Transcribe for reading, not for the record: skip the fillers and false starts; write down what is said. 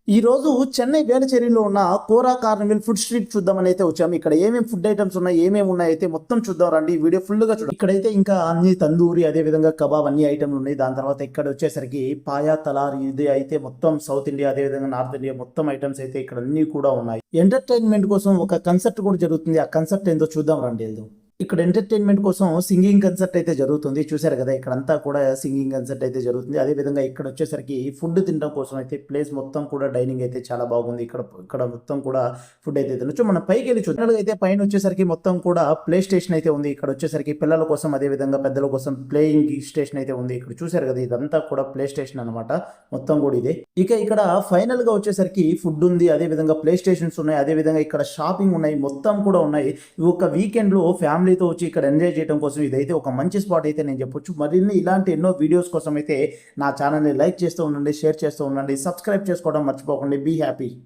ఈ రోజు చెన్నై వేలచేరిలో ఉన్న కోరా కార్నివల్ ఫుడ్ స్ట్రీట్ చూద్దామని అయితే వచ్చాము. ఇక్కడ ఏమేమి ఫుడ్ ఐటమ్స్ ఉన్నాయి, ఏమేమి ఉన్నాయి అయితే మొత్తం చూద్దాం రండి. ఈ వీడియో ఫుల్ గా చూడండి. ఇక్కడైతే ఇంకా అన్ని తందూరి, అదే విధంగా కబాబ్ అన్ని ఐటమ్లు ఉన్నాయి. దాని తర్వాత ఇక్కడ వచ్చేసరికి పాయా తలారి, ఇది అయితే మొత్తం సౌత్ ఇండియా, అదే విధంగా నార్త్ ఇండియా మొత్తం ఐటమ్స్ అయితే ఇక్కడ అన్ని కూడా ఉన్నాయి. ఎంటర్టైన్మెంట్ కోసం ఒక కన్సర్ట్ కూడా జరుగుతుంది. ఆ కన్సర్ట్ ఏందో చూద్దాం రండి. ఇక్కడ ఎంటర్టైన్మెంట్ కోసం సింగింగ్ కన్సర్ట్ అయితే జరుగుతుంది. చూసారు కదా, ఇక్కడంతా కూడా సింగింగ్ కన్సర్ట్ అయితే జరుగుతుంది. అదే విధంగా ఇక్కడ వచ్చేసరికి ఫుడ్ తినడం కోసం అయితే ప్లేస్ మొత్తం కూడా డైనింగ్ అయితే చాలా బాగుంది. ఇక్కడ ఇక్కడ మొత్తం కూడా ఫుడ్ అయితే తినొచ్చు. మనం పైకి వెళ్ళి చూసినట్లుగా అయితే పైన వచ్చేసరికి మొత్తం కూడా ప్లే స్టేషన్ అయితే ఉంది. ఇక్కడ వచ్చేసరికి పిల్లల కోసం, అదే విధంగా పెద్దల కోసం ప్లేయింగ్ స్టేషన్ అయితే ఉంది. ఇక్కడ చూసారు కదా, ఇదంతా కూడా ప్లే స్టేషన్ అనమాట. మొత్తం కూడా ఇదే. ఇక ఇక్కడ ఫైనల్ గా వచ్చేసరికి ఫుడ్ ఉంది, అదే విధంగా ప్లే స్టేషన్స్ ఉన్నాయి, అదే విధంగా ఇక్కడ షాపింగ్ ఉన్నాయి, మొత్తం కూడా ఉన్నాయి. ఒక వీకెండ్ లో ఫ్యామిలీతో వచ్చి ఇక్కడ ఎంజాయ్ చేయడం కోసం ఇదైతే ఒక మంచి స్పాట్ అయితే నేను చెప్పొచ్చు. మరిన్ని ఇలాంటి ఎన్నో వీడియోస్ కోసం అయితే నా ఛానల్ని లైక్ చేస్తూ ఉండండి, షేర్ చేస్తూ ఉండండి, సబ్స్క్రైబ్ చేసుకోవడం మర్చిపోకండి. Be happy.